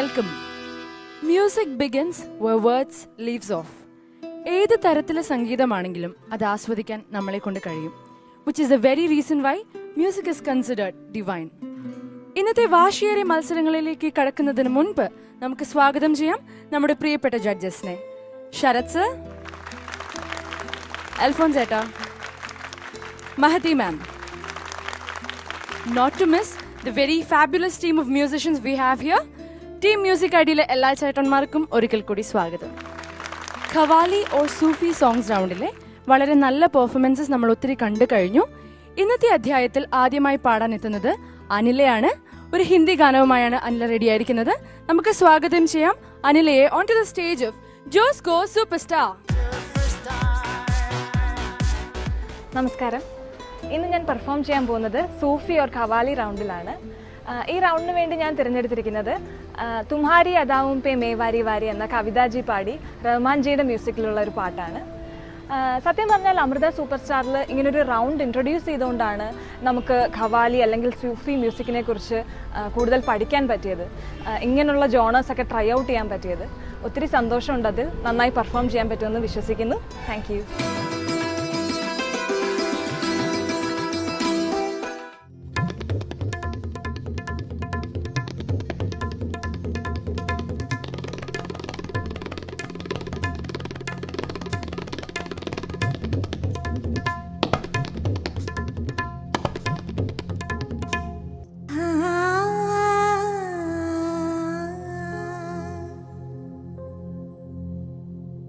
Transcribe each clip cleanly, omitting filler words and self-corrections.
welcome. Music begins where words leaves off. ഏത് തരത്തിലെ സംഗീതമാണെങ്കിലും അത് ആസ്വദിക്കാൻ നമ്മളെ കൊണ്ട് കഴിയും. Which is the very reason why music is considered divine. ഇന്നത്തെ വാശിയേറിയ മത്സരങ്ങളിലേക്ക് കടക്കുന്നതിന് മുൻപ് നമുക്ക് സ്വാഗതം ചെയ്യാം നമ്മുടെ പ്രിയപ്പെട്ട ജഡ്ജസിനെ. ശരത് സർ, അൽഫോൻസ് ഏട്ടാ, മഹതി മാം. Not to miss the very fabulous team of musicians we have here. Team Music Ideale എല്ലാ ചേട്ടന്മാർക്കും ഒരിക്കൽ കൂടി സ്വാഗതം. ഖവാലി ഓർ സൂഫി സോങ്സ് റൗണ്ടിലെ വളരെ നല്ല പെർഫോമൻസസ് നമ്മൾ ഒത്തിരി കണ്ടു കഴിഞ്ഞു. ഇന്നത്തെ അധ്യായത്തിൽ ആദ്യമായി പാടാൻ എത്തുന്നത് അനിലയാണ്. ഒരു ഹിന്ദി ഗാനവുമായാണ് അനില റെഡിയായിരിക്കുന്നത്. നമുക്ക് സ്വാഗതം ചെയ്യാം അനിലയെ on to the stage of Josco super star. നമസ്കാരം. ഇന്ന് ഞാൻ പെർഫോം ചെയ്യാൻ പോകുന്നത് സൂഫി ഓർ ഖവാലി റൗണ്ടിലാണ്. ഈ റൗണ്ടിന് വേണ്ടി ഞാൻ തിരഞ്ഞെടുത്തിരിക്കുന്നത് തുമ്ഹാരി അദാവും പേ മേവാരി വാരി എന്ന കവിതാജി പാടി റഹ്മാൻജിയുടെ മ്യൂസിക്കിലുള്ള ഒരു പാട്ടാണ്. സത്യം പറഞ്ഞാൽ അമൃത സൂപ്പർ സ്റ്റാറിൽ ഇങ്ങനൊരു റൗണ്ട് ഇൻട്രൊഡ്യൂസ് ചെയ്തുകൊണ്ടാണ് നമുക്ക് ഖവാലി അല്ലെങ്കിൽ സൂഫി മ്യൂസിക്കിനെ കുറിച്ച് കൂടുതൽ പഠിക്കാൻ പറ്റിയത്, ഇങ്ങനെയുള്ള ജോണേഴ്സൊക്കെ ട്രൈ ഔട്ട് ചെയ്യാൻ പറ്റിയത്. ഒത്തിരി സന്തോഷമുണ്ട്, അതിൽ നന്നായി പെർഫോം ചെയ്യാൻ പറ്റുമെന്ന് വിശ്വസിക്കുന്നു. Thank you.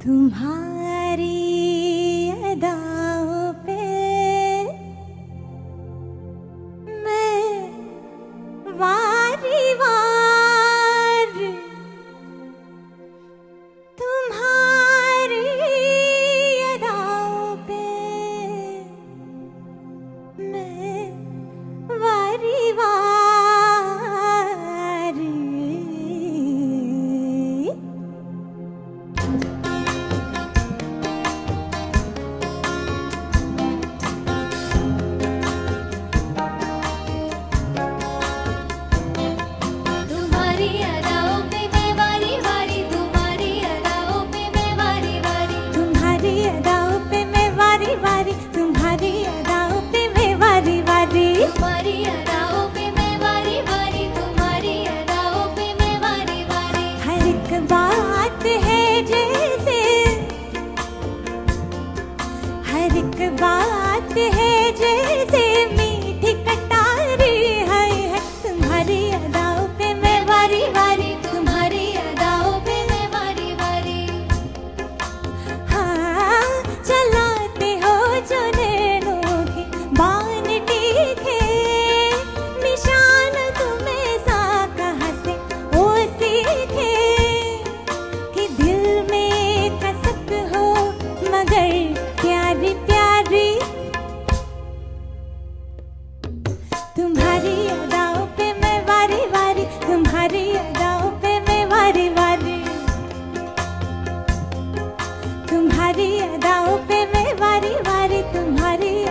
तुम्हारी अदाओं पे मैं वारी वार, तुम्हारी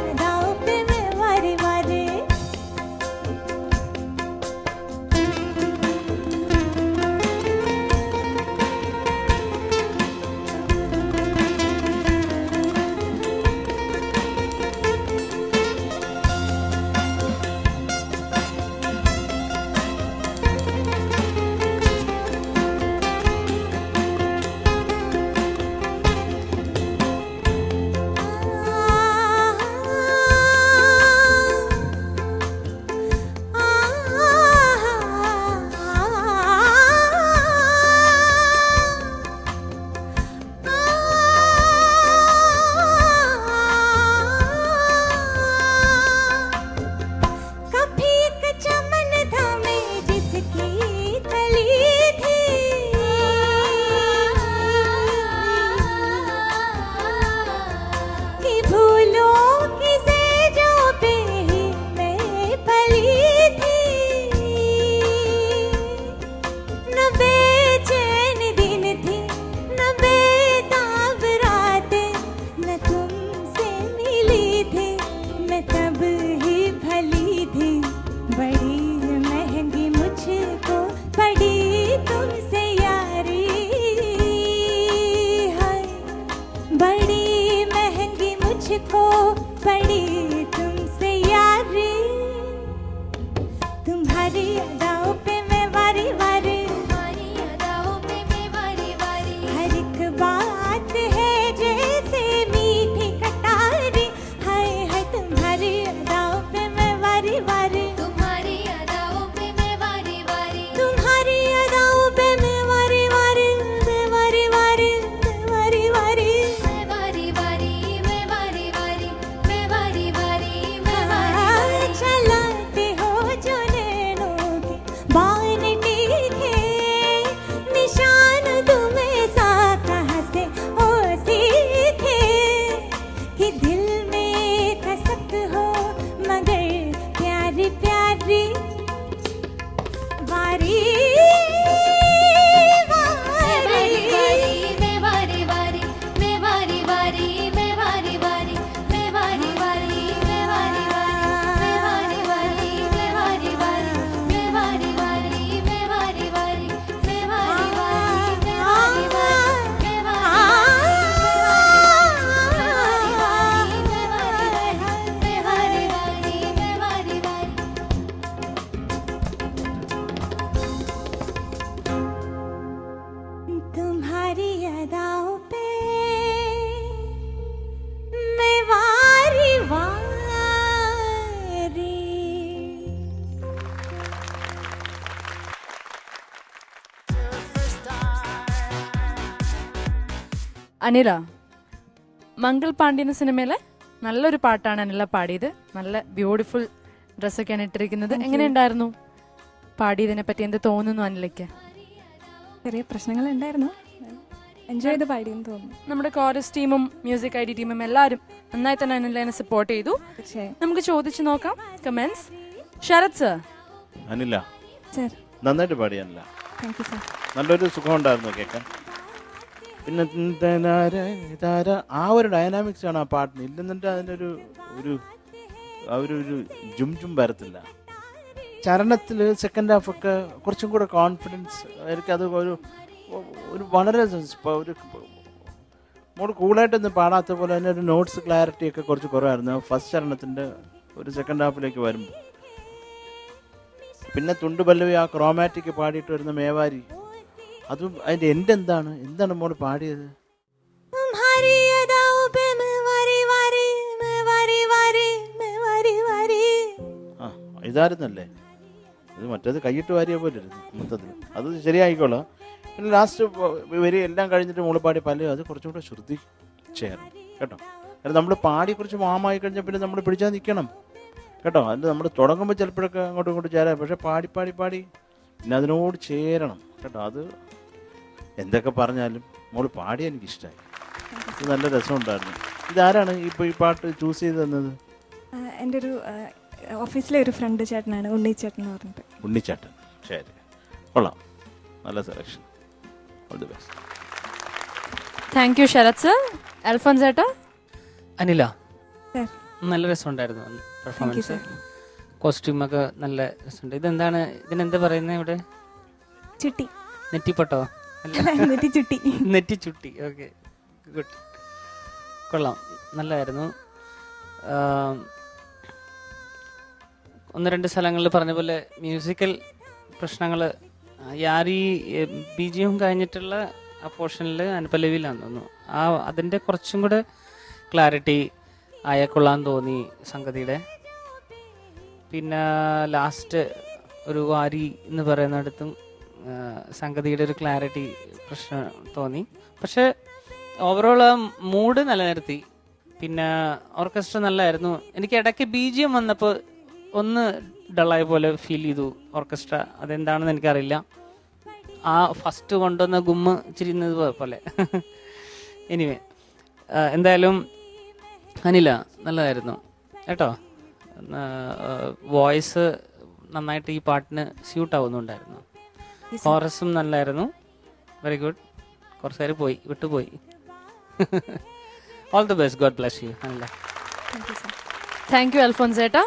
अदाओं पे मैं वारी वार. അനില, മംഗൾ പാണ്ഡ്യൻ സിനിമയിലെ നല്ലൊരു പാട്ടാണ് അനില പാടിയത്. നല്ല ബ്യൂട്ടിഫുൾ ഡ്രസ്സൊക്കെയാണ് ഇട്ടിരിക്കുന്നത്. എങ്ങനെയുണ്ടായിരുന്നു പാടിയതിനെ പറ്റി? എന്ത് തോന്നുന്നു അനിലയ്ക്ക്? ചെറിയ പ്രശ്നങ്ങളുണ്ടായിരുന്നു, എൻജോയ് ചെയ്ത് പാടിയെന്ന് തോന്നുന്നു. നമ്മുടെ കോറസ് ടീമും മ്യൂസിക് ഐ ഡി ടീമും എല്ലാവരും നന്നായി തന്നെ അനിലിനെ സപ്പോർട്ട് ചെയ്തു. തീർച്ചയായും. നമുക്ക് ചോദിച്ചു നോക്കാം comments. Sarath sir. Anila sir, നന്നായിട്ട് പാടി. Anila thank you sir. നല്ലൊരു സുഖമുണ്ടായിരുന്നു കേൾക്കാൻ. പിന്നെ ആ ഒരു ഡൈനാമിക്സ് ആണ് ആ പാട്ടിന്. ഇല്ലെന്നിട്ട് അതിൻ്റെ ഒരു ജും വരത്തില്ല. ചരണത്തിൽ സെക്കൻഡ് ഹാഫൊക്കെ കുറച്ചും കൂടെ കോൺഫിഡൻസ്, എനിക്കത് ഒരു വളരെ മോള് കൂളായിട്ടൊന്നും പാടാത്ത പോലെ തന്നെ ഒരു നോട്ട്സ് ക്ലാരിറ്റി ഒക്കെ കുറച്ച് കുറവായിരുന്നു ഫസ്റ്റ് ചരണത്തിൻ്റെ ഒരു സെക്കൻഡ് ഹാഫിലേക്ക് വരുമ്പോൾ. പിന്നെ തുണ്ടുപല്ലവി ആ ക്രോമാറ്റിക് പാടിയിട്ട് വരുന്ന മേവാരി, അതും അതിൻ്റെ എൻ്റെ എന്താണ് മോള് പാടിയത്? ആ ഇതായിരുന്നല്ലേ ഇത്? മറ്റേത് കൈയിട്ട് വാരിയ പോലെ ഇരുന്നു മൊത്തത്തിൽ. അത് ശരിയായിക്കോളാം. പിന്നെ ലാസ്റ്റ് വരി എല്ലാം കഴിഞ്ഞിട്ട് മോള് പാടി പല അത് കുറച്ചും കൂടെ ശ്രദ്ധിച്ചായിരുന്നു കേട്ടോ. കാരണം നമ്മൾ പാടി കുറച്ച് മാമായി കഴിഞ്ഞാൽ പിന്നെ നമ്മൾ പിടിച്ചാൽ നിൽക്കണം കേട്ടോ. അതിന് നമ്മൾ തുടങ്ങുമ്പോൾ ചിലപ്പോഴൊക്കെ അങ്ങോട്ടും ഇങ്ങോട്ടും ചേരാം, പക്ഷെ പാടി പിന്നെ അതിനോട് ചേരണം കേട്ടോ. അത് എന്തൊക്കെ പറഞ്ഞാലും മോള് പാടി എനിക്കിഷ്ടമായി. ഇത് നല്ല രസമുണ്ടായിരുന്നു. ഇതാരാണ് ഇപ്പോൾ ഈ പാട്ട് ചൂസ് ചെയ്ത് തന്നത്? എൻ്റെ ഒരു ഓഫീസിലെ ഒരു ഫ്രണ്ട് ചേട്ടനാണ്, ഉണ്ണിച്ചേട്ടൻ എന്ന് പറഞ്ഞിട്ട്. ഉണ്ണിച്ചേട്ടൻ, ശരി, കൊള്ളാം, നല്ല selection. All the best. Thank you Sarath sir. Alphonse ചേട്ടാ. അനില, സർ, നല്ല രസമുണ്ടായിരുന്നു പെർഫോമൻസ്. കോസ്റ്റ്യൂമൊക്കെ നല്ല രസമുണ്ട്. ഇതെന്താണ്, ഇതിനെന്താ പറയുന്നത് ഇവിടെ? ചുട്ടി. നെറ്റിപ്പട്ടോ? നെറ്റിച്ചുട്ടി. നെറ്റിച്ചുട്ടി. ഓക്കെ, ഗുഡ്, കൊള്ളാം, നല്ലതായിരുന്നു. ഒന്ന് രണ്ട് സ്ഥലങ്ങളിൽ പറഞ്ഞ പോലെ മ്യൂസിക്കൽ പ്രശ്നങ്ങൾ യാരി ബി ജി എം കഴിഞ്ഞിട്ടുള്ള ആ പോർഷനിൽ അനുപല്ലവിയിലാണെന്ന് തോന്നുന്നു. അതിൻ്റെ കുറച്ചും കൂടെ ക്ലാരിറ്റി ആയേക്കൊള്ളാൻ തോന്നി സംഗതിയുടെ. പിന്നെ ലാസ്റ്റ് ഒരു വാരി എന്ന് പറയുന്നിടത്തും സംഗതിയുടെ ഒരു ക്ലാരിറ്റി പ്രശ്നം തോന്നി. പക്ഷെ ഓവറോൾ ആ മൂഡ് നിലനിർത്തി. പിന്നെ ഓർക്കസ്ട്ര നല്ലതായിരുന്നു. എനിക്ക് ഇടയ്ക്ക് ബി ജി എം വന്നപ്പോൾ ഒന്ന് ഡള്ളായ പോലെ ഫീൽ ചെയ്തു ഓർക്കസ്ട്ര. അതെന്താണെന്ന് എനിക്കറിയില്ല. ആ ഫസ്റ്റ് കൊണ്ടുവന്ന ഗുമ്മ് ചിരിയുന്നത് പോലെ. എനിവേ, എന്തായാലും അനില നല്ലതായിരുന്നു കേട്ടോ. വോയിസ് നന്നായിട്ട് ഈ പാട്ടിന് സ്യൂട്ട് ആവുന്നുണ്ടായിരുന്നു. കോറസും നല്ലായിരുന്നു. Very good. കുറച്ച് നേരം വിട്ടുപോയി. All the best. God bless you Anila. Thank you Alphonse ചേട്ടാ.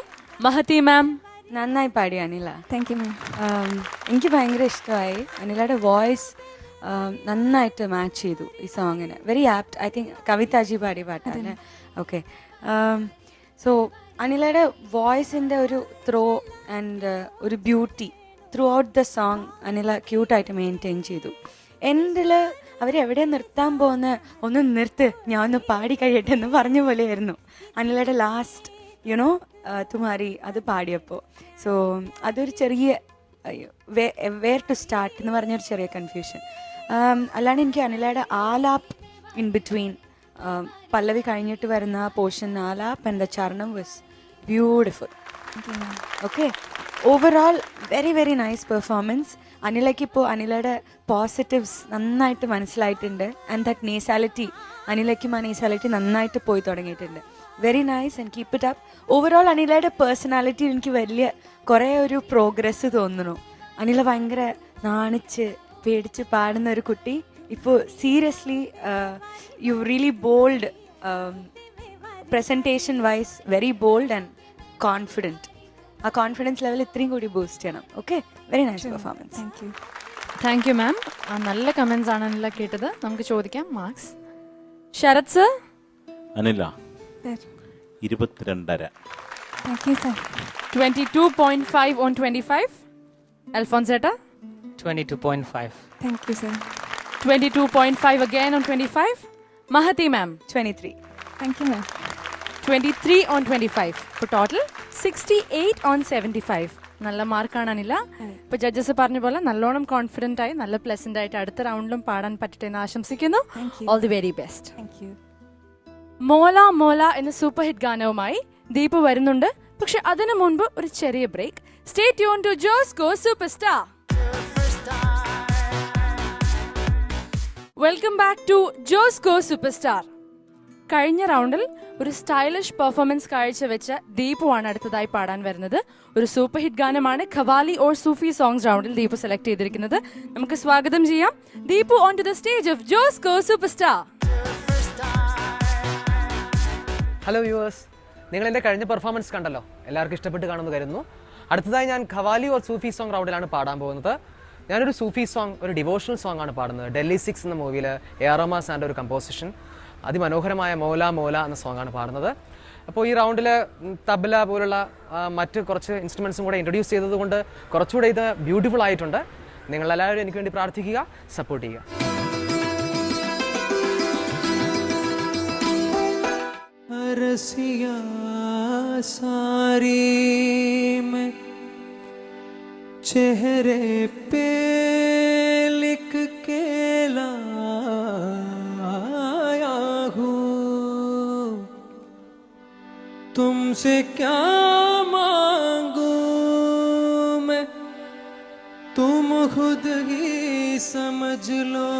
മഹതി മാം. നന്നായി പാടി അനില. താങ്ക് യു മാം. എനിക്ക് ഭയങ്കര ഇഷ്ടമായി. അനിലയുടെ വോയിസ് നന്നായിട്ട് മാച്ച് ചെയ്തു ഈ സോങ്ങിന്. Very apt. ഐ തിങ്ക് കവിതാജി പാടിയ പാട്ടാണ്. ഓക്കെ, സോ അനിലയുടെ വോയിസിൻ്റെ ഒരു ത്രോ ആൻഡ് ഒരു beauty through out the song Anila ക്യൂട്ടായിട്ട് maintain ചെയ്തു. എൻഡിൽ അവരെവിടെ നിർത്താൻ പോകുന്ന ഒന്ന് നിർത്ത്, ഞാൻ ഒന്ന് പാടി കഴിയട്ടെ എന്ന് പറഞ്ഞ പോലെയായിരുന്നു അനിലയുടെ ലാസ്റ്റ് യുനോ തുമാരി അത് പാടിയപ്പോൾ. സോ അതൊരു ചെറിയ വേർ ടു സ്റ്റാർട്ട് എന്ന് പറഞ്ഞൊരു ചെറിയ കൺഫ്യൂഷൻ. അല്ലാണ്ട് എനിക്ക് അനിലയുടെ ആലാപ്പ് ഇൻ ബിറ്റ്വീൻ പല്ലവി കഴിഞ്ഞിട്ട് വരുന്ന portion alaap and the charanam was beautiful. Okay, overall very very nice performance. അനിലയ്ക്ക് ഇപ്പോൾ അനിലയുടെ പോസിറ്റീവ്സ് നന്നായിട്ട് മനസ്സിലായിട്ടുണ്ട്. ആൻഡ് ദറ്റ് നേസാലിറ്റി, അനിലയ്ക്കും ആ നേസാലിറ്റി നന്നായിട്ട് പോയി തുടങ്ങിയിട്ടുണ്ട്. Very nice and keep it up. Overall അനിലയുടെ പേഴ്സണാലിറ്റി എനിക്ക് വലിയ കുറേ ഒരു പ്രോഗ്രസ് തോന്നുന്നു. അനില ഭയങ്കര നാണിച്ച് പേടിച്ച് പാടുന്ന ഒരു കുട്ടി ഇപ്പോൾ seriously you really bold presentation wise, very bold and confident. ആ കോൺഫിഡൻസ് ലെവൽ ഇത്രയും കൂടി ബൂസ്റ്റ് ചെയ്യണം. Okay, very nice performance. Thank you. Thank you ma'am. നല്ല കമന്റ്സ് ആണ് അനില കേട്ടത്. നമുക്ക് ചോദിക്കാം marks. Sarath sir. Anila sir, 22.5. Thank you sir. 22.5 on 25. Alphonse ചേട്ടാ. 22.5. Thank you sir. 22.5 again on 25. Mahati ma'am. 23. Thank you ma'am. 23 on 25. For total 68 on 75. നല്ല മാർക്കാണ് അനില. ഇപ്പോൾ judges പറഞ്ഞ പോലെ നല്ലോണം കോൺഫിഡൻ്റ് ആയി നല്ല പ്ലസൻ്റ് ആയിട്ട് അടുത്ത റൗണ്ടിലും പാടാൻ പറ്റട്ടെ എന്ന് ആശംസിക്കുന്നു. All the very best. മോല മോല എന്ന സൂപ്പർ ഹിറ്റ് ഗാനവുമായി ദീപ് വരുന്നുണ്ട്. പക്ഷെ അതിനു മുൻപ് ഒരു ചെറിയ break. Stay tune to Josco super star. Welcome back to Josco super star. കഴിഞ്ഞ റൗണ്ടിൽ ഒരു സ്റ്റൈലിഷ് പെർഫോമൻസ് കാഴ്ചവെച്ച ദീപുവാണ് അടുത്തതായി പാടാൻ വരുന്നത്. ഒരു സൂപ്പർ ഹിറ്റ് ഗാനമാണ് ഖവാലി ഓർ സൂഫി സോങ്സ് റൗണ്ടിൽ ദീപു സെലക്ട് ചെയ്തിരിക്കുന്നത്. നമുക്ക് സ്വാഗതം ചെയ്യാം Deepu on to the stage of Josco super star. Hello viewers, നിങ്ങൾ എൻ്റെ കഴിഞ്ഞ പെർഫോമൻസ് കണ്ടല്ലോ, എല്ലാവർക്കും ഇഷ്ടപ്പെട്ട് കാണുമെന്ന് കരുതുന്നു. അടുത്തതായി ഞാൻ ഖവാലി ഓർ സൂഫി സോങ് റൗണ്ടിലാണ് പാടാൻ പോകുന്നത്. ഞാനൊരു സൂഫി സോങ്, ഒരു ഡിവോഷണൽ സോങ് ആണ് പാടുന്നത്. ഡൽഹി 6 എന്ന മൂവിയിൽ എ ആർ റഹ്മാൻ സാറിൻ്റെ ഒരു കമ്പോസിഷൻ, അതിമനോഹരമായ മോല മോല എന്ന സോങ് ആണ് പാടുന്നത്. അപ്പോൾ ഈ റൗണ്ടിൽ തബല പോലുള്ള മറ്റ് കുറച്ച് ഇൻസ്ട്രുമെൻസും കൂടെ ഇൻട്രൊഡ്യൂസ് ചെയ്തതുകൊണ്ട് കുറച്ചുകൂടെ ഇത് ബ്യൂട്ടിഫുൾ ആയിട്ടുണ്ട്. നിങ്ങളെല്ലാവരും എനിക്ക് വേണ്ടി പ്രാർത്ഥിക്കുക, സപ്പോർട്ട് ചെയ്യുക. रसिया सारी मैं चेहरे पे लिख के लाया हूँ, तुमसे क्या मांगू मैं, तुम खुद ही समझ लो.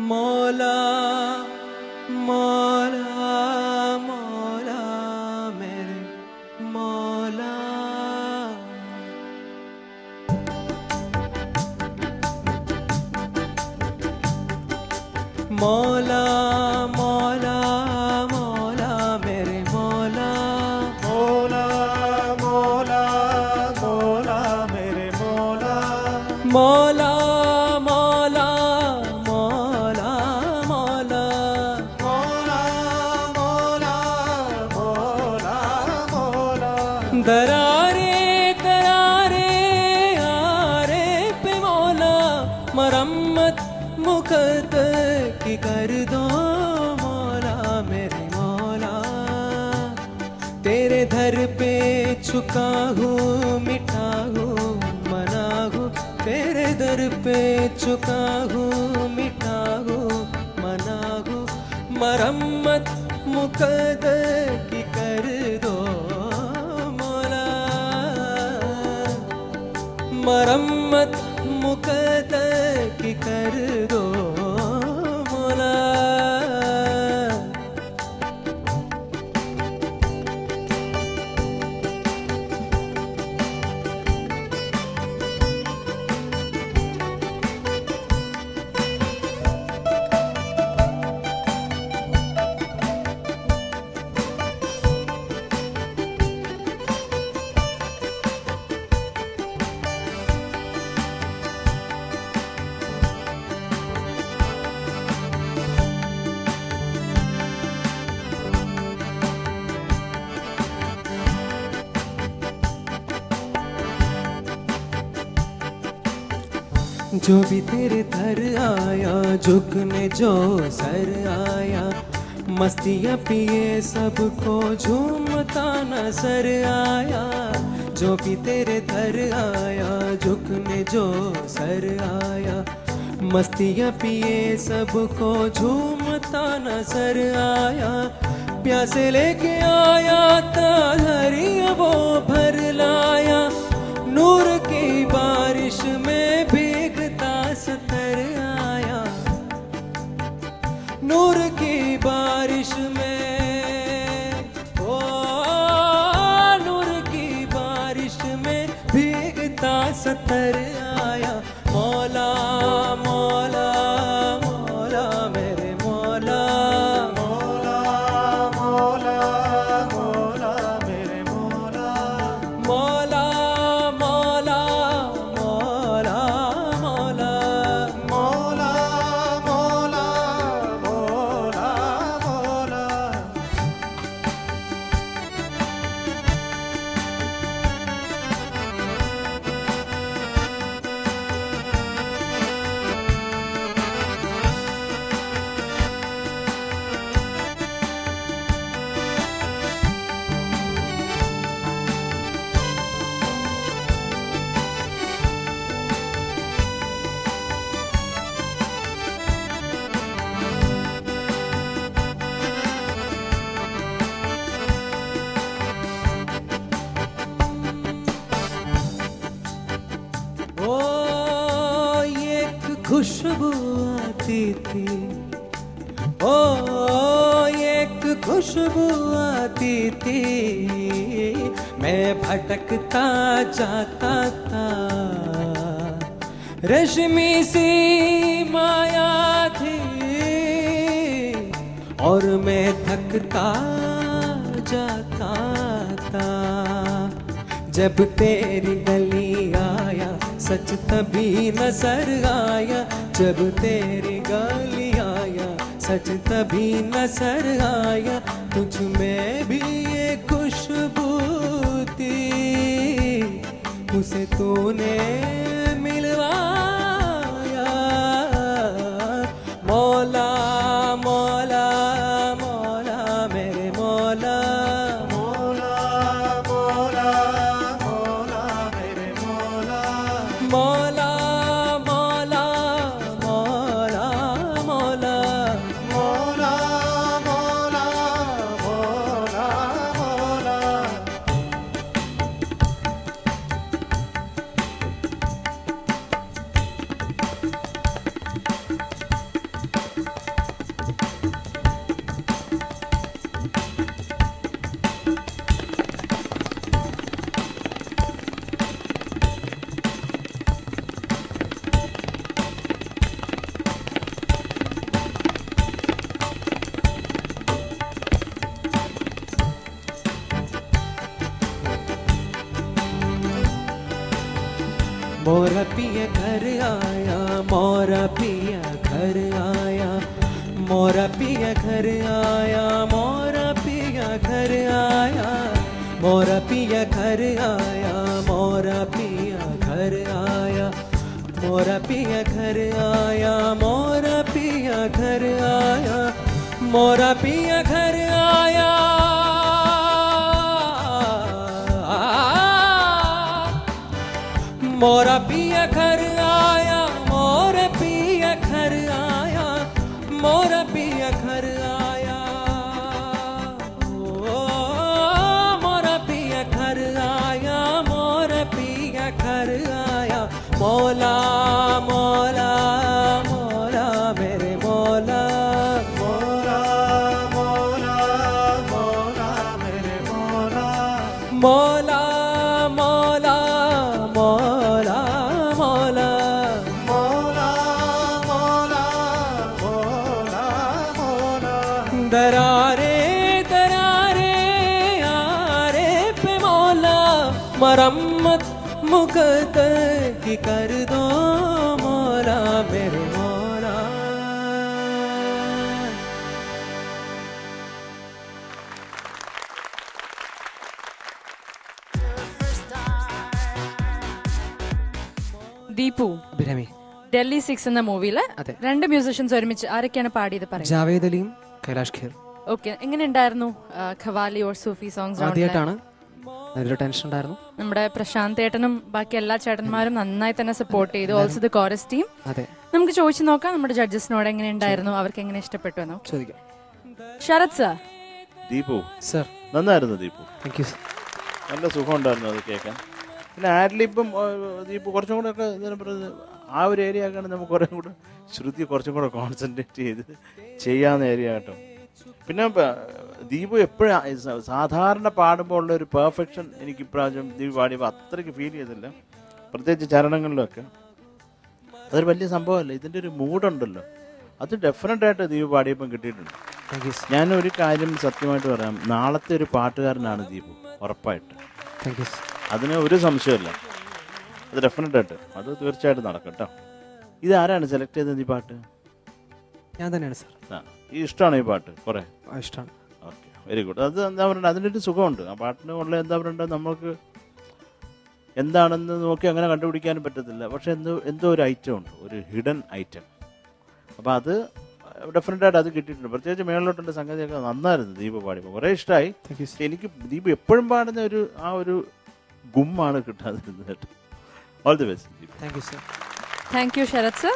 मौला मौला मौला मेरे मौला. मौला मौला मौला मेरे मौला. मौला मौला मौला मेरे मौला. मौला दरारे दरारे आरे पे मौला, मरम्मत मुकद्दर की कर दो मौला मेरे मौला. तेरे दर पे झुका हूँ, मिठा हूँ, मना हूँ. तेरे दर पे झुका हूँ, मिठा हूँ, मना हूँ. मरम्मत मुकद्दर की कर दो मरम्मत मुकद्दर की कर दो मौला. जो भी तेरे दर आया, झुकने जो सर आया, मस्तियाँ पिए सबको झूमता नजर आया. जो भी तेरे दर आया, झुकने जो सर आया, मस्तियाँ पिए सबको झूमता नजर आया. प्यासे लेके आया तारिया वो भर लाया, नूर की बारिश में भीगता सतर आया. नूर की बारिश में, ओ नूर की बारिश में भीगता सतर आया. मौला मौला मौला मेरे मौला. मौला मौला मौला मेरे मौला. मौला मौला मौला मौला. मौला मौला मौला मौला. खुशबू आती थी, ओ एक खुशबू आती थी, मैं भटकता जाता था, रेशमी सी माया थी और मैं थकता जाता था, जब तेरी गली आया सच तभी नजर आया, जब तेरी गली आया सच तभी नजर आया, तुझ में भी ये खुशबू थी, उसे तूने मिलवाया, मौला मौला मौला मेरे मौला, मौला मौला मौला मेरे मौला, मौला मौला मौला मौला, मौला मौला मौला मौला। मोरा पिया घर आया, मोरा पिया घर आया, मोरा पिया घर आया, मोरा पिया घर आया, मोरा पिया घर आया, मोरा पिया घर आया, मोरा पिया घर आया, मोरा पिया घर आया, मोरा पिया घर आया, मोरा पिया घर आया, मोरा पिया घर आया, मोरा पिया घर आया, ओ मोरा पिया घर आया, मोरा पिया घर आया, मौला मौला मौला मेरे मौला, मौला मौला मौला मेरे मौला, मौला मौला मौला मौला, मौला मौला मौला मौला, दरारे दरारे आरे पे मौला, मरम्मत मुकद्दर की कर दो मौला मेरे मौला। ദീപു അഭിരാമി, ഡൽഹി 6 എന്ന മൂവിയില് അതെ. 2 മ്യൂസിഷ്യൻസ് ഒരുമിച്ച് ആരൊക്കെയാണ് പാടിയത് പറയുന്നത്? ജാവേദ് അലിയും കൈലാഷ് ഖേർ. ഓക്കെ, എങ്ങനെ ഉണ്ടായിരുന്നു ഖവാലി ഓർ സൂഫി സോങ്സ്? ആദ്യമായിട്ടാണ്, അതിലൊരു ടെൻഷൻ ഉണ്ടായിരുന്നു. നമ്മുടെ പ്രശാന്ത് ഏട്ടനും ബാക്കി എല്ലാ ചേട്ടന്മാരും നന്നായി തന്നെ സപ്പോർട്ട് ചെയ്തു, ഓൾസോ ദ കോറസ് ടീം. അതെ, നമുക്ക് ചോദിച്ചു നോക്കാം നമ്മുടെ ജഡ്ജസിനോട് എങ്ങനെ ഉണ്ടായിരുന്നു, അവർക്ക് എങ്ങനെ ഇഷ്ടപ്പെട്ടു എന്നോ. ചോദിക്കാം. ശരത് സർ. ദീപു സർ, നന്നായിരുന്നു ദീപു, താങ്ക് യു സർ. നല്ല സുഖം ഉണ്ടായിരുന്നു അത് കേൾക്കാൻ. പിന്നെ ആഡ്ലിബും ദീപു കുറച്ചും കൂടെ ഒക്കെ എന്താണ് പറയുന്നത്, ആ ഒരു ഏരിയ ആക്കാണ് നമുക്ക് കുറേ കൂടെ ശ്രുതി കുറച്ചും കൂടെ കോൺസെൻട്രേറ്റ് ചെയ്ത് ചെയ്യാവുന്ന ഏരിയ കേട്ടോ. പിന്നെ ദീപു എപ്പോഴും സാധാരണ പാടുമ്പോൾ ഉള്ള ഒരു പെർഫെക്ഷൻ എനിക്ക് ഇപ്രാവശ്യം ദീപു പാടിയപ്പോൾ അത്രയ്ക്ക് ഫീൽ ചെയ്തില്ല, പ്രത്യേകിച്ച് ചരണങ്ങളിലൊക്കെ. അതൊരു വലിയ സംഭവമല്ല, ഇതിൻ്റെ ഒരു മൂഡുണ്ടല്ലോ, അത് ഡെഫിനറ്റായിട്ട് ദീപു പാടിയപ്പം കിട്ടിയിട്ടുണ്ട്. ഞാൻ ഒരു കാര്യം സത്യമായിട്ട് പറയാം, നാളത്തെ ഒരു പാട്ടുകാരനാണ് ദീപു ഉറപ്പായിട്ട്, അതിന് ഒരു സംശയമില്ല. അത് ഡെഫിനറ്റായിട്ട് അത് തീർച്ചയായിട്ടും നടക്കും കേട്ടോ. ഇത് ആരാണ് സെലക്ട് ചെയ്തത് ഈ പാട്ട്? ഞാൻ തന്നെയാണ് സർ. ആ, ഈ ഇഷ്ടമാണ് ഈ പാട്ട് കുറേ? ഇഷ്ടമാണ്. Okay, very good. അത് എന്താ പറയുക, അതിനൊരു സുഖമുണ്ട് ആ പാട്ടിന് ഉള്ള. എന്താ പറയണ്ടത്, നമുക്ക് എന്താണെന്ന് നോക്കി അങ്ങനെ കണ്ടുപിടിക്കാനും പറ്റത്തില്ല, പക്ഷെ എന്തോ ഒരു ഐറ്റം ഉണ്ട്, ഒരു ഹിഡൻ ഐറ്റം. അപ്പോൾ അത് ഡെഫിനറ്റായിട്ട് അത് കിട്ടിയിട്ടുണ്ട്. പ്രത്യേകിച്ച് മേളിലോട്ടുള്ള സംഗതിയൊക്കെ നന്നായിരുന്നു ദീപു പാടിയപ്പോൾ, കുറേ ഇഷ്ടമായി. എനിക്ക് ദീപു എപ്പോഴും പാടുന്ന ആ ഒരു ഗുമ്മാണ് കിട്ടാതിരുന്നത് കേട്ടോ. All the best Deepu. Thank you sir. Thank you Sarath sir.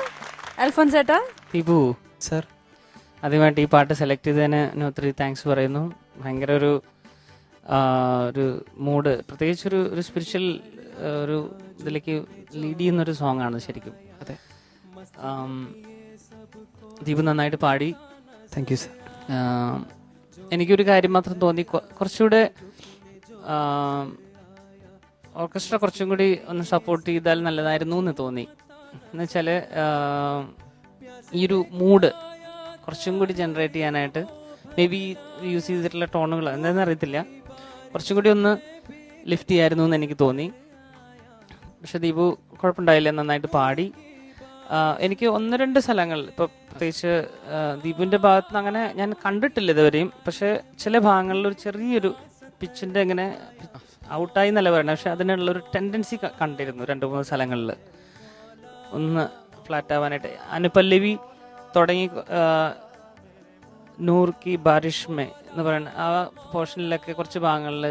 Alphonse ചേട്ടാ. ദീപു സർ, ആദ്യമായിട്ട് ഈ പാട്ട് സെലക്ട് ചെയ്തതിന് ഒത്തിരി താങ്ക്സ് പറയുന്നു. ഭയങ്കര ഒരു മൂഡ്, പ്രത്യേകിച്ച് ഒരു സ്പിരിച്വൽ ഒരു ഇതിലേക്ക് ലീഡ് ചെയ്യുന്നൊരു സോങ് ആണ് ശരിക്കും. അതെ, ദീപു നന്നായിട്ട് പാടി. Thank you sir. എനിക്കൊരു കാര്യം മാത്രം തോന്നി, കുറച്ചുകൂടെ ഓർക്കസ്ട്ര കുറച്ചും കൂടി ഒന്ന് സപ്പോർട്ട് ചെയ്താൽ നല്ലതായിരുന്നു എന്ന് തോന്നി. എന്നുവെച്ചാൽ ഈ ഒരു മൂഡ് കുറച്ചും കൂടി ജനറേറ്റ് ചെയ്യാനായിട്ട് മേ ബി യൂസ് ചെയ്തിട്ടുള്ള ടോണുകൾ എന്താണെന്ന് അറിയത്തില്ല, കുറച്ചും കൂടി ഒന്ന് ലിഫ്റ്റ് ചെയ്യായിരുന്നു എന്ന് എനിക്ക് തോന്നി. പക്ഷെ ദീപു കുഴപ്പമുണ്ടായില്ല, നന്നായിട്ട് പാടി. എനിക്ക് 1-2 സ്ഥലങ്ങൾ ഇപ്പോൾ പ്രത്യേകിച്ച് ദീപുവിൻ്റെ ഭാഗത്ത് നിന്ന് അങ്ങനെ ഞാൻ കണ്ടിട്ടില്ല ഇതുവരെയും. പക്ഷെ ചില ഭാഗങ്ങളിൽ ഒരു ചെറിയൊരു പിച്ചിൻ്റെ ഇങ്ങനെ ഔട്ടായി എന്നല്ല പറയുന്നത്, പക്ഷെ അതിനുള്ളൊരു ടെൻഡൻസി കണ്ടിരുന്നു 2-3 സ്ഥലങ്ങളിൽ ഒന്ന് ഫ്ലാറ്റ് ആവാനായിട്ട്. അനുപല്ലവി തുടങ്ങി നൂർ കി ബാരിഷ് മേ എന്ന് പറയുന്ന ആ പോർഷനിലൊക്കെ കുറച്ച് ഭാഗങ്ങളിൽ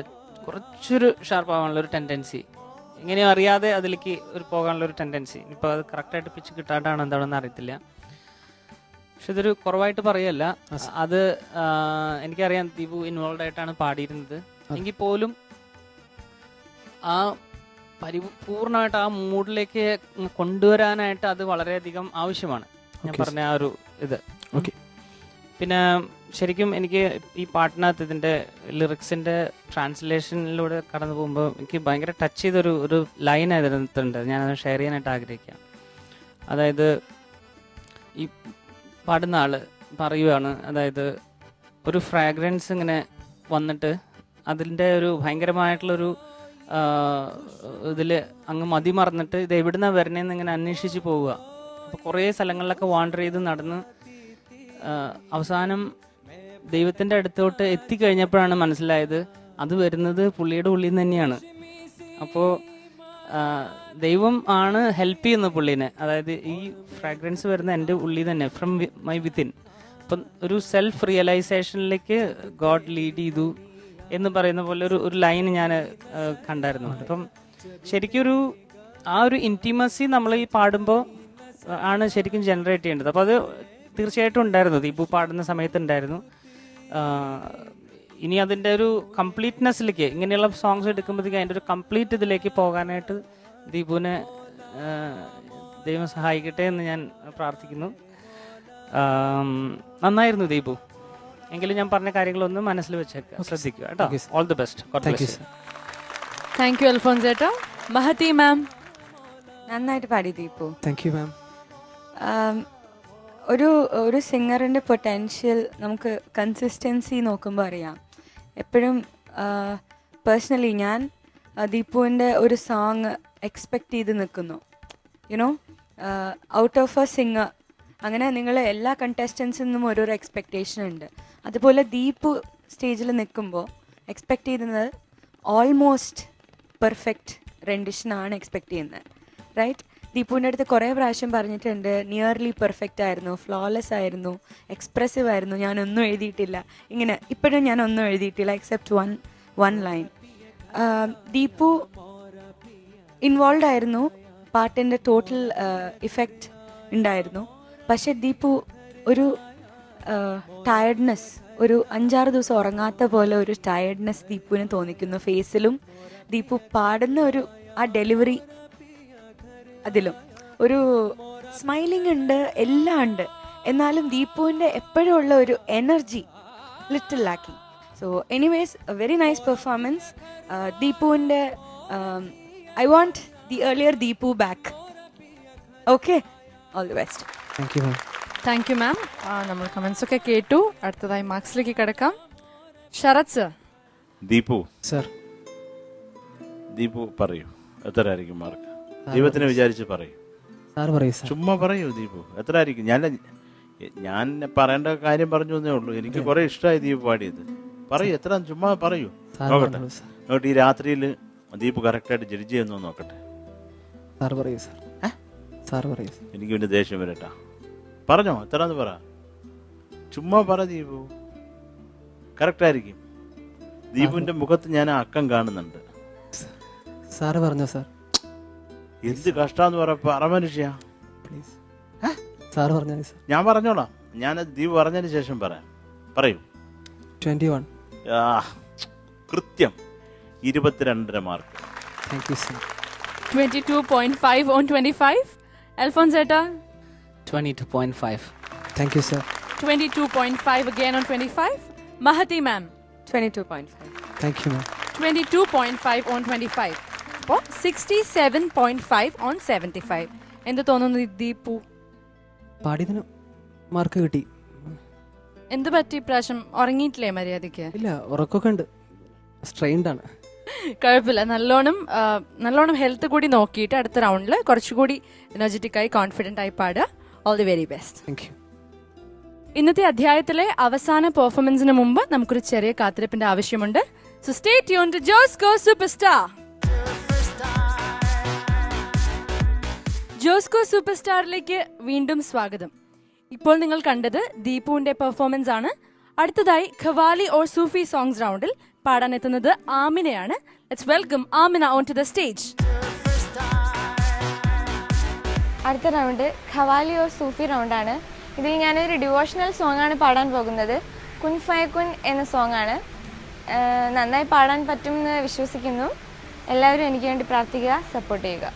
കുറച്ചൊരു ഷാർപ്പ് ആവാനുള്ള ഒരു ടെൻഡൻസി, ഇങ്ങനെയോ അറിയാതെ അതിലേക്ക് പോകാനുള്ള ഒരു ടെൻഡൻസി. ഇപ്പോൾ അത് കറക്റ്റായിട്ട് പിച്ച് കിട്ടാണ്ടാണ് എന്താണെന്ന് അറിയത്തില്ല. പക്ഷെ ഇതൊരു കുറവായിട്ട് പറയല്ല, അത് എനിക്കറിയാം ദീപു ഇൻവോൾവ് ആയിട്ടാണ് പാടിയിരുന്നത്. എങ്കിൽ പോലും ആ പൂർണ്ണമായിട്ട് ആ മൂഡിലേക്ക് കൊണ്ടുവരാനായിട്ട് അത് വളരെയധികം ആവശ്യമാണ്. ഞാൻ പറഞ്ഞ ആ ഒരു ഇത്. പിന്നെ ശരിക്കും എനിക്ക് ഈ പാട്ടിനകത്ത് ഇതിൻ്റെ ലിറിക്സിൻ്റെ ട്രാൻസ്ലേഷനിലൂടെ കടന്നു പോകുമ്പോൾ എനിക്ക് ഭയങ്കര ടച്ച് ചെയ്തൊരു ലൈൻ അതിനകത്തുണ്ട്, ഞാനത് ഷെയർ ചെയ്യാനായിട്ട് ആഗ്രഹിക്കാം. അതായത് ഈ പാടുന്ന ആള് പറയുകയാണ്, അതായത് ഒരു ഫ്രാഗ്രൻസ് ഇങ്ങനെ വന്നിട്ട് അതിൻ്റെ ഒരു ഭയങ്കരമായിട്ടുള്ളൊരു ഇതിൽ അങ്ങ് മതിമറന്നിട്ട് ഇത് എവിടുന്നാ വരണേന്ന് ഇങ്ങനെ അന്വേഷിച്ച് പോവുക. അപ്പോൾ കുറേ സ്ഥലങ്ങളിലൊക്കെ വാണ്ടർ ചെയ്ത് നടന്ന് അവസാനം ദൈവത്തിൻ്റെ അടുത്തോട്ട് എത്തിക്കഴിഞ്ഞപ്പോഴാണ് മനസ്സിലായത് അത് വരുന്നത് പുള്ളിയുടെ ഉള്ളിൽ നിന്ന് തന്നെയാണ്. അപ്പോൾ ദൈവം ആണ് ഹെൽപ്പ് ചെയ്യുന്നത് പുള്ളീനെ, അതായത് ഈ ഫ്രാഗ്രൻസ് വരുന്ന എൻ്റെ ഉള്ളിൽ തന്നെ, ഫ്രം മൈ വിത്തിൻ. അപ്പം ഒരു സെൽഫ് റിയലൈസേഷനിലേക്ക് ഗോഡ് ലീഡ് ചെയ്തു എന്ന് പറയുന്ന പോലെ ഒരു ലൈൻ ഞാൻ കണ്ടായിരുന്നു. അപ്പം ശരിക്കും ആ ഒരു ഇൻറ്റിമസി നമ്മൾ ഈ പാടുമ്പോൾ ആണ് ശരിക്കും ജനറേറ്റ് ചെയ്യേണ്ടത്. അപ്പോൾ അത് തീർച്ചയായിട്ടും ഉണ്ടായിരുന്നു, ദീപു പാടുന്ന സമയത്ത് ഉണ്ടായിരുന്നു. ഇനി അതിൻ്റെ ഒരു കംപ്ലീറ്റ്നെസ്സിലേക്ക് ഇങ്ങനെയുള്ള സോങ്സ് എടുക്കുമ്പോഴത്തേക്ക് അതിൻ്റെ ഒരു കംപ്ലീറ്റ് ഇതിലേക്ക് പോകാനായിട്ട് ദീപുവിനെ ദൈവം സഹായിക്കട്ടെ എന്ന് ഞാൻ പ്രാർത്ഥിക്കുന്നു. നന്നായിരുന്നു ദീപു, എങ്കിലും ഞാൻ പറഞ്ഞ കാര്യങ്ങളൊന്നും മനസ്സിൽ വെച്ചേക്കുക, ശ്രദ്ധിക്കുക കേട്ടോ. All the best. Thank you Alphonse ചേട്ടാ. മഹതി മാം നന്നായിട്ട് പാടി ദീപു. താങ്ക് യു മാം. ഒരു സിംഗറിൻ്റെ പൊട്ടൻഷ്യൽ നമുക്ക് കൺസിസ്റ്റൻസി നോക്കുമ്പോൾ അറിയാം. എപ്പോഴും പേഴ്സണലി ഞാൻ ദീപുവിൻ്റെ ഒരു സോങ് എക്സ്പെക്റ്റ് ചെയ്ത് നിൽക്കുന്നു, you know out of A singer. അങ്ങനെ നിങ്ങൾ എല്ലാ കണ്ടസ്റ്റൻസിൽ നിന്നും ഓരോരോ എക്സ്പെക്റ്റേഷൻ ഉണ്ട്. അതുപോലെ ദീപു സ്റ്റേജിൽ നിൽക്കുമ്പോൾ എക്സ്പെക്റ്റ് ചെയ്യുന്നത് ഓൾമോസ്റ്റ് പെർഫെക്റ്റ് റെൻഡിഷനാണ് എക്സ്പെക്റ്റ് ചെയ്യുന്നത്, റൈറ്റ്? ദീപുവിൻ്റെ അടുത്ത് കുറേ പ്രാവശ്യം പറഞ്ഞിട്ടുണ്ട്, നിയർലി പെർഫെക്റ്റ് ആയിരുന്നു, ഫ്ലോലെസ് ആയിരുന്നു, എക്സ്പ്രസീവ് ആയിരുന്നു, ഞാനൊന്നും എഴുതിയിട്ടില്ല. ഇങ്ങനെ ഇപ്പോഴും ഞാനൊന്നും എഴുതിയിട്ടില്ല except one line. Deepu involve ആയിരുന്നു, പാട്ടിൻ്റെ ടോട്ടൽ ഇഫക്റ്റ് ഉണ്ടായിരുന്നു. പക്ഷെ ദീപു ഒരു ടയർഡ്നെസ്, ഒരു 5-6 ദിവസം ഉറങ്ങാത്ത പോലെ ഒരു ടയർഡ്നെസ് ദീപുവിന് തോന്നിക്കുന്നു ഫേസിലും. ദീപു പാടുന്ന ആ ഡെലിവറി അതിലും ഒരു സ്മൈലിംഗ് ഉണ്ട്, എല്ലാം ഉണ്ട്. എന്നാലും ദീപുവിൻ്റെ എപ്പോഴും ഉള്ള ഒരു energy little lacking. So anyways very nice performance ദീപുവിൻ്റെ. I want the earlier Deepu back. Okay, all the best. Thank you ma'am. Thank you ma'am. നമ്മൾ കമന്റ്സ് ഒക്കെ കേട്ടു. അടുത്തതായി മാർക്സിലേക്ക് കിടക്കാം. ശരത് സർ. ദീപു സർ. ദീപു പറയൂ, എത്രയായിരിക്കും മാർക്ക്? ദൈവത്തിനെ വിചാരിച്ച് പറയൂ. സാർ പറയൂ സർ. ചുമ്മാ പറയൂ ദീപു, എത്രയായിരിക്കും? ഞാൻ പറയേണ്ട കാര്യം പറഞ്ഞു എന്നേ ഉള്ളൂ. എനിക്ക് കുറെ ഇഷ്ടമായി ദീപു പാടിയത്. പറയൂ, എത്ര? ചുമ്മാ പറയൂ, നോക്കട്ടെ. നോക്കട്ടെ, ഈ രാത്രിയിൽ ദീപു കറക്റ്റായിട്ട് ജഡ്ജ് ചെയ്യുന്നു നോക്കട്ടെ. സാർ പറയൂ സർ. സാർ പറയൂ. എനിക്ക് പിന്നെ ദേഷ്യം വരട്ടാ. പറഞ്ഞോ, എത്രന്ന് പറ, ചുമ്മാ പറ ദീപു, കറക്റ്റായിരിക്കും. ദീപുവിന്റെ മുഖത്ത് ഞാൻ അക്കം കാണുന്നുണ്ട്. സാറ് പറഞ്ഞോ സാർ. എന്ത് കഷ്ടാന്ന് പറ മനുഷ്യ. പ്ലീസ് സാർ പറഞ്ഞാൽ സാർ. ഞാൻ പറഞ്ഞോളാം, ഞാനത് ദീപു പറഞ്ഞതിന് ശേഷം പറയാം. പറയൂ. 21. കൃത്യം 22.5 mark. Thank you sir. 22.5 on 25. Alphonse ചേട്ടാ. 22.5. Thank you, sir. 22.5 again on 25. Mahati ma'am. 22.5. Thank you, ma'am. 22.5 on 25. അപ്പോൾ 67.5 on 75. എന്ത് തോന്നുന്നു ദീപു? പാടിയതിന് മാർക്ക് കിട്ടി. എന്ത് പറ്റി ഇപ്രാവശ്യം? ഉറങ്ങിയിട്ടില്ലേ മര്യാദയ്ക്ക്? ഇല്ല, ഉറക്കമൊക്കെ ഉണ്ട്. സ്ട്രെയിൻഡ് ആണ്. കുഴപ്പമില്ല. നല്ലോണം ഹെൽത്ത് കൂടി നോക്കിയിട്ട് അടുത്ത റൗണ്ടിൽ കുറച്ചുകൂടി എനർജറ്റിക് ആയി കോൺഫിഡൻ്റ് ആയി പാടുക. All the very best. Thank you. ഇന്നത്തെ അധ്യായത്തിലെ അവസാന പെർഫോമൻസിന് മുമ്പ് നമുക്കൊരു ചെറിയ കാത്തിരിപ്പിന്റെ ആവശ്യമുണ്ട്. So stay tune to Josco super star. Josco super സ്റ്റാറിലേക്ക് വീണ്ടും സ്വാഗതം. ഇപ്പോൾ നിങ്ങൾ കണ്ടത് ദീപുവിന്റെ പെർഫോമൻസ് ആണ്. അടുത്തതായി ഖവാലി ഓർ സൂഫി സോങ്സ് റൗണ്ടിൽ പാടാൻ എത്തുന്നത് ആമിനയാണ്. Let's welcome Amina on to the stage. അടുത്ത റൗണ്ട് ഖവാലി ഓർ സൂഫി റൗണ്ടാണ്. ഇതിൽ ഞാനൊരു ഡിവോഷണൽ സോങ് ആണ് പാടാൻ പോകുന്നത്. കുൻ ഫയകുൻ എന്ന സോങ് ആണ്. നന്നായി പാടാൻ പറ്റുമെന്ന് വിശ്വസിക്കുന്നു. എല്ലാവരും എനിക്ക് വേണ്ടി പ്രാർത്ഥിക്കുക, സപ്പോർട്ട് ചെയ്യുക.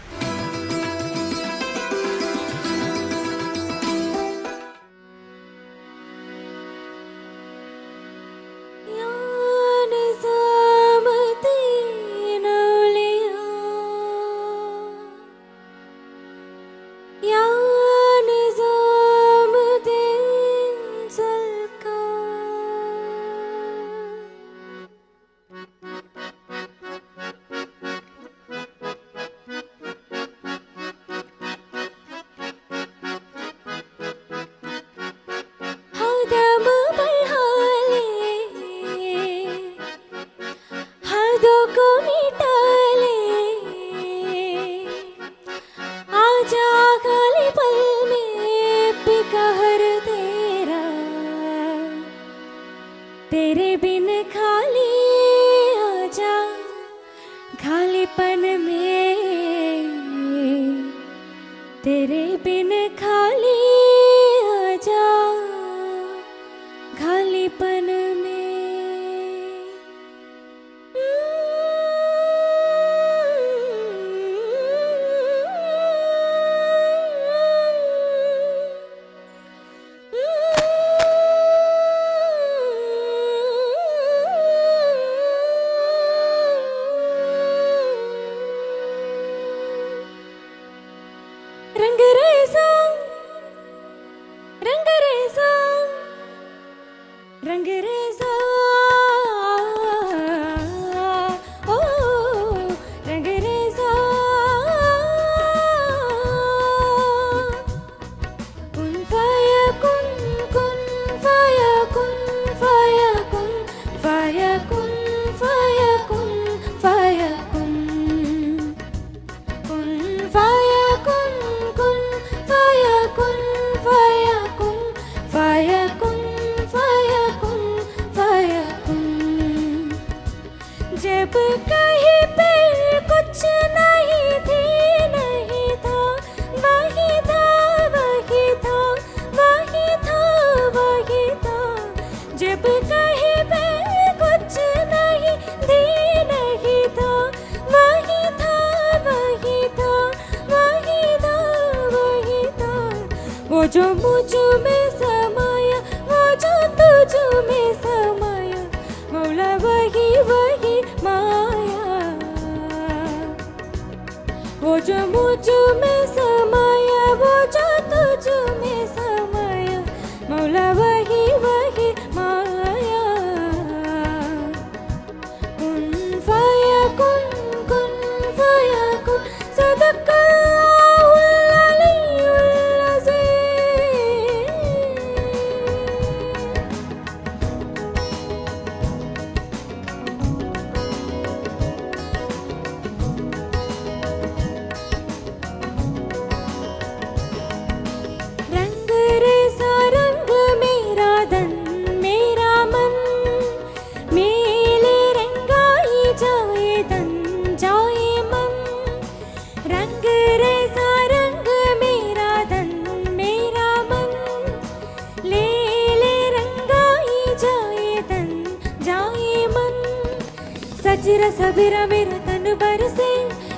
सबीरा मेरा तन बरसे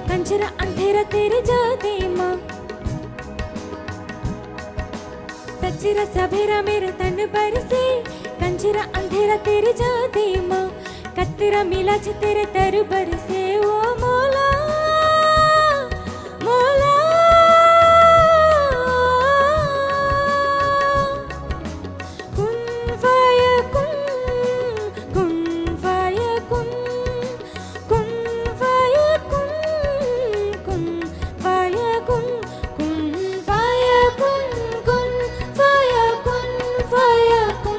कंचरा अंधेरा तेरे जाते माँ सजरा सभेरा मेरा तन बरसे कंजरा अंधेरा तेरे जाते माँ कतरा मिला छ तेरे तर बरसे ओ मौला मौला कुन फायकुन कुन फायकुन कुन फायकुन कुन फायकुन कुन फायकुन कुन फायकुन फायकुन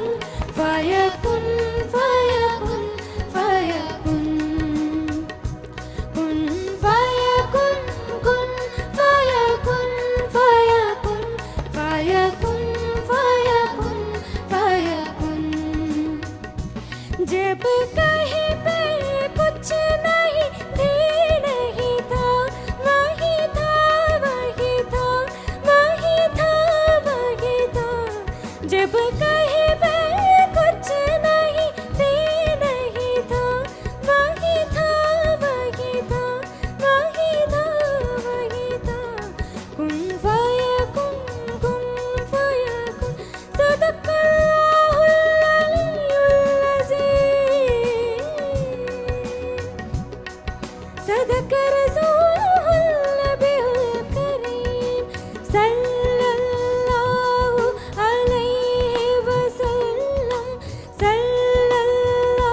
फायकुन फायकुन फायकुन कुन फायकुन कुन फायकुन फायकुन फायकुन फायकुन फायकुन जब कहीं पे कुछ नहीं थी नहीं था वही था वही था वही था वही था जब कहीं पे कुछ नहीं थी नहीं था वही था वही था वही था वही था कुन फायकुन सदक़ल्लाहुल अलीयुल अज़ीम सदक़ रसूलुहुल नबियुल करीम सल्लल्लाहु अलैहि वसल्लम सल्लल्लाहु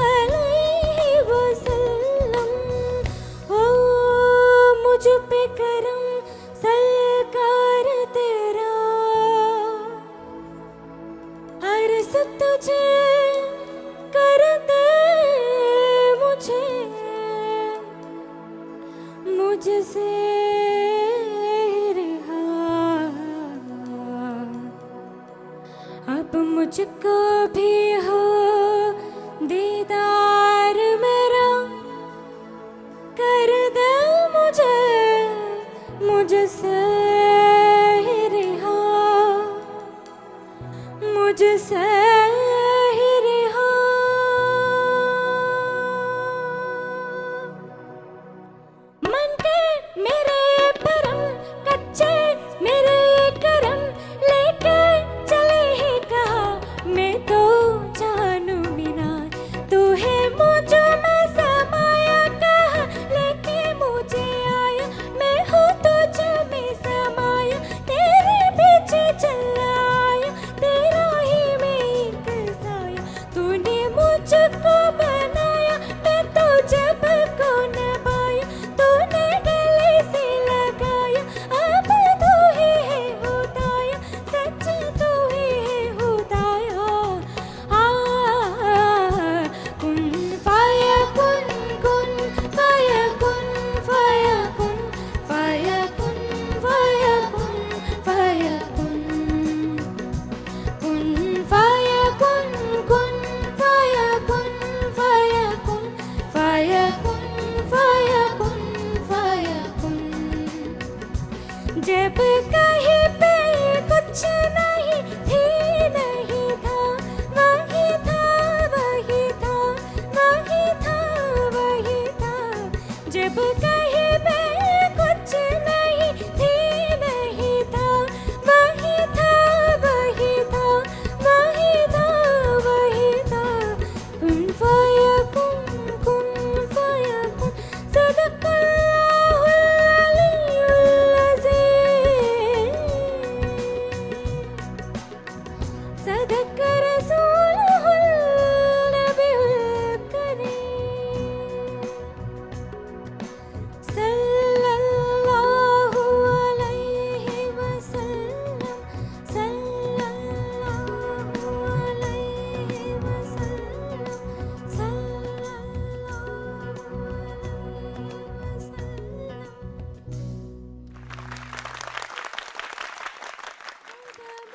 अलैहि वसल्लम ओ मुझ पे करम सरकार तेरा अर्ज़ तुझे कर दे मुझे मुझसे रिहा अब मुझको भी हो दीदार मेरा कर दे मुझे मुझसे रिहा मुझसे रिहा मन के मेरे परम कच्चे मेरे करम लेके चले है कहा मैं तो जानू बिना तू है मुझ में समाया कहा लेके मुझे आया मैं हूँ तुझ में समाया तेरे पीछे चला आया तेरा ही मैं एक साया तूने मुझको बनाया मैं तो जब को नभाया तूने गले से लगाया अब तू ही है खुदाया सच तू ही है खुदाया कुन फायकुन कुन फायकुन फायकुन फायकुन फायकुन फायकुन कुन फायकुन कुन फायकुन फायकुन फायकुन फायकुन फायकुन जब कहीं पे कुछ नहीं थी नहीं था वही था वही था वही था वही था जब कहीं पे कुछ नहीं थी नहीं था वही था वही था वही था वही था कुन फायकुन सदक़ल्लाहुल अलीयुल अज़ीम सदक़ रसूलुहुल नबियुल करीम सल्लल्लाहु अलैहि वसल्लम सल्लल्लाहु अलैहि वसल्लम सल्लल्लाहु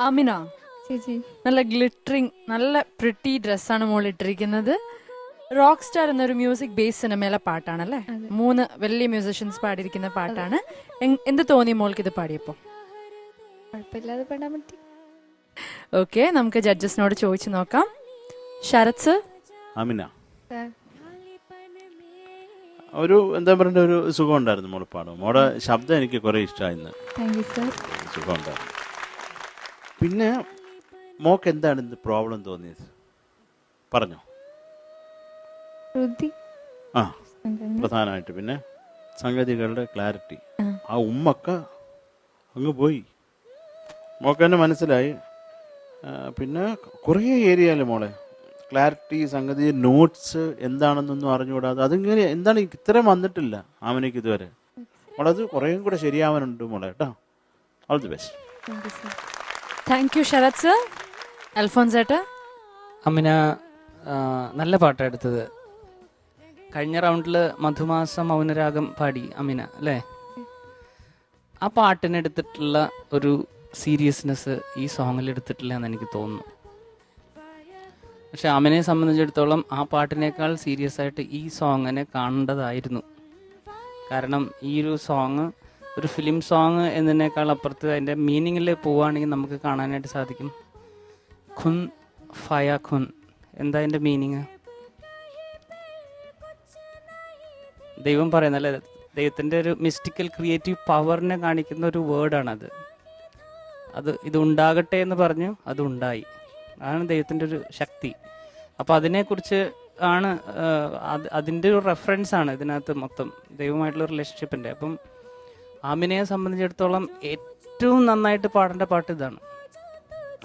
അമിന ചേച്ചി നല്ല ഗ്ലിറ്ററിങ് നല്ല പ്രിട്ടി ഡ്രസ്സാണ് മോൾ ഇട്ടിരിക്കുന്നത്. റോക്ക് സ്റ്റാർ എന്നൊരു മ്യൂസിക് ബേസ് സിനിമയിലെ പാട്ടാണല്ലേ? 3 വലിയ മ്യൂസിഷ്യൻസ് പാടിയിരിക്കുന്ന പാട്ടാണ്. എന്ത് തോന്നി മോൾക്ക് ഇത് പാടിയപ്പോ? കുഴപ്പമില്ലാതെ പാടാൻ പറ്റി. ഓക്കെ, നമുക്ക് ജഡ്ജസിനോട് ചോദിച്ചു നോക്കാം. ശരത് സർ. അമിന ഒരു എന്താ പറയണ്ട ഒരു സുഖം ഉണ്ടായിരുന്നു മോള് പാടും. മോടെ ശബ്ദം എനിക്ക് കുറെ ഇഷ്ടമായിരുന്നു. Thank you sir. സുഖം ഉണ്ടായിരുന്നു. പിന്നെ മോക്ക് എന്താണ് ഇന്ന് പ്രോബ്ലം തോന്നിയത്? പറഞ്ഞോ. ആ, പ്രധാനമായിട്ട് പിന്നെ സംഗതികളുടെ ക്ലാരിറ്റി. ആ ഉമ്മൊക്കെ അങ്ങ് പോയി, മോക്ക് തന്നെ മനസ്സിലായി. പിന്നെ കുറേ ഏരിയയിൽ മോളെ ക്ലാരിറ്റി, സംഗതി, നോട്ട്സ് എന്താണെന്നൊന്നും അറിഞ്ഞുകൂടാതെ അതിങ്ങനെ എന്താണ് ഇത്രയും വന്നിട്ടില്ല ആമനയ്ക്ക് ഇതുവരെ. മോളത് കുറേയും കൂടെ ശരിയാവാനുണ്ട് മോളെ കേട്ടോ. All the best. Thank you Sarath sir. Alphonse ഏട്ടാ. അമിന നല്ല പാട്ടാണ് എടുത്തത്. കഴിഞ്ഞ റൗണ്ടിൽ മധുമാസം മൗനരാഗം പാടി അമിന അല്ലേ? ആ പാട്ടിനെടുത്തിട്ടുള്ള ഒരു സീരിയസ്നെസ് ഈ സോങ്ങിൽ എടുത്തിട്ടില്ല എന്ന് എനിക്ക് തോന്നുന്നു. പക്ഷെ അമിനെ സംബന്ധിച്ചിടത്തോളം ആ പാട്ടിനേക്കാൾ സീരിയസ് ആയിട്ട് ഈ സോങ്ങിനെ കാണേണ്ടതായിരുന്നു. കാരണം ഈ ഒരു സോങ് ഒരു ഫിലിം സോങ് എന്നതിനേക്കാൾ അപ്പുറത്ത് അതിൻ്റെ മീനിങ്ങിൽ പോവുകയാണെങ്കിൽ നമുക്ക് കാണാനായിട്ട് സാധിക്കും. ഖുൻ ഫയ ഖുൻ, എന്താ അതിൻ്റെ മീനിങ്? ദൈവം പറയുന്നല്ലേ, ദൈവത്തിൻ്റെ ഒരു മിസ്റ്റിക്കൽ ക്രിയേറ്റീവ് പവറിനെ കാണിക്കുന്ന ഒരു വേർഡാണത്. ഇത് ഉണ്ടാകട്ടെ എന്ന് പറഞ്ഞു, അത് ഉണ്ടായി. അതാണ് ദൈവത്തിൻ്റെ ഒരു ശക്തി. അപ്പോൾ അതിനെക്കുറിച്ച് ആണ്, അതിൻ്റെ ഒരു റെഫറൻസ് ആണ് ഇതിനകത്ത് മൊത്തം ദൈവമായിട്ടുള്ള റിലേഷൻഷിപ്പിൻ്റെ. അപ്പം ആമിനയെ സംബന്ധിച്ചിടത്തോളം ഏറ്റവും നന്നായിട്ട് പാടേണ്ട പാട്ട് ഇതാണ്.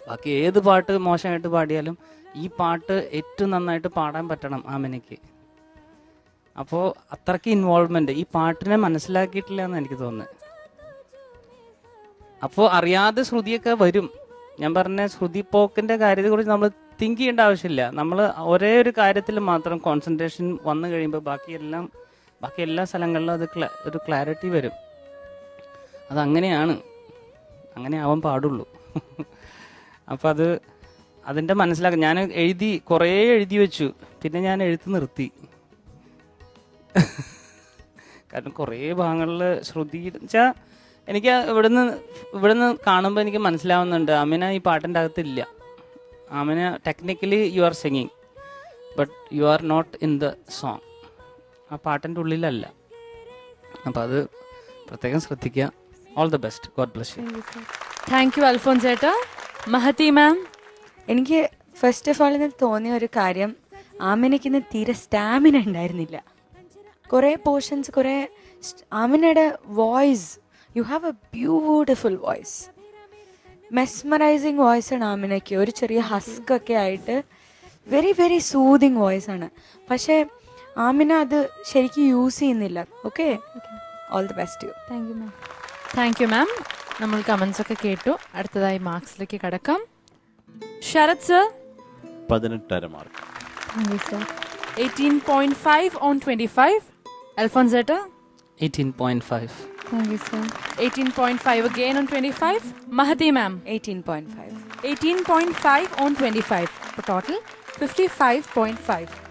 ബാക്കി ഏത് പാട്ട് മോശമായിട്ട് പാടിയാലും ഈ പാട്ട് ഏറ്റവും നന്നായിട്ട് പാടാൻ പറ്റണം ആമിനയ്ക്ക്. അപ്പോൾ അത്രയ്ക്ക് ഇൻവോൾവ്മെന്റ് ഈ പാട്ടിനെ മനസ്സിലാക്കിയിട്ടില്ല എന്ന് എനിക്ക് തോന്നുന്നത്. അപ്പോൾ അറിയാതെ ശ്രുതിയൊക്കെ വരും. ഞാൻ പറഞ്ഞ ശ്രുതി പോക്കിന്റെ കാര്യത്തെക്കുറിച്ച് നമ്മൾ തിങ്ക് ചെയ്യേണ്ട ആവശ്യമില്ല. നമ്മൾ ഒരേ ഒരു കാര്യത്തിൽ മാത്രം കോൺസെൻട്രേഷൻ വന്നു കഴിയുമ്പോൾ ബാക്കി എല്ലാ സ്ഥലങ്ങളിലും അത് ഒരു ക്ലാരിറ്റി വരും. അതങ്ങനെയാണ്, അങ്ങനെ ആവാൻ പാടുള്ളൂ. അപ്പം അതിൻ്റെ മനസ്സിലാക്കുക. ഞാൻ കുറേ എഴുതി വെച്ചു, പിന്നെ ഞാൻ എഴുത്ത് നിർത്തി. കാരണം കുറേ ഭാഗങ്ങളിൽ ശ്രുതി വെച്ചാൽ എനിക്ക് ഇവിടുന്ന് കാണുമ്പോൾ എനിക്ക് മനസ്സിലാവുന്നുണ്ട് അമിന ഈ പാട്ടിൻ്റെ അകത്തില്ല. Amina technically you are singing but you are not in the song. ആ പാട്ടിൻ്റെ ഉള്ളിലല്ല. അപ്പം അത് പ്രത്യേകം ശ്രദ്ധിക്കുക. All the best. God bless you. Thank you Alphons ഏട്ടാ. മഹതി മാം. എനിക്ക് ഫസ്റ്റ് ഓഫ് ഓൾ ഇന്ന് തോന്നിയ ഒരു കാര്യം, ആമിനയ്ക്ക് ഇന്ന് തീരെ സ്റ്റാമിന ഉണ്ടായിരുന്നില്ല. കുറേ പോർഷൻസ്, ആമിനയുടെ voice, you have a beautiful voice, mesmerising voice ആണ് ആമിനയ്ക്ക്. ഒരു ചെറിയ ഹസ്കൊക്കെ ആയിട്ട് വെരി വെരി സൂതിങ് വോയിസ് ആണ്. പക്ഷേ ആമിന അത് ശരിക്കും യൂസ് ചെയ്യുന്നില്ല. Okay, all the best you. Thank you ma'am. Thank you ma'am. നമ്മൾ കമന്റ്സ് ഒക്കെ കേട്ടു. അടുത്തതായി മാർക്സിലേക്ക് കടക്കാം. Sarath sir. 18.5 mark. Thank you sir. 18.5 on 25. Alphonse Etta. 18.5. Thank you sir. 18.5 again on 25. Mahati ma'am. 18.5. 18.5 on 25. For total 55.5.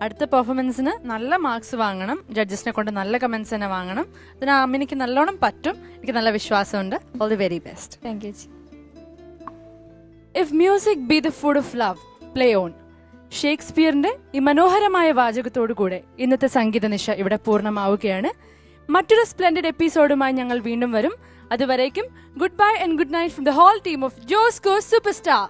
അടുത്ത പെർഫോമൻസിന് നല്ല marks വാങ്ങണം. ജഡ്ജസിനെ കൊണ്ട് നല്ല കമന്റ്സ് തന്നെ വാങ്ങണം. അതിന് ആമിനിക്ക് നല്ലോണം പറ്റും. എനിക്ക് നല്ല വിശ്വാസമുണ്ട്. All the very best. Thank you. If music be the food of love, play on. ഷേക്സ്പിയറിന്റെ ഈ മനോഹരമായ വാചകത്തോടുകൂടെ ഇന്നത്തെ സംഗീത നിശ ഇവിടെ പൂർണ്ണമാവുകയാണ്. മറ്റൊരു സ്പ്ലെൻഡഡ് എപ്പിസോഡുമായി ഞങ്ങൾ വീണ്ടും വരും. അതുവരേക്കും good bye and good night from the whole team of Josco super star.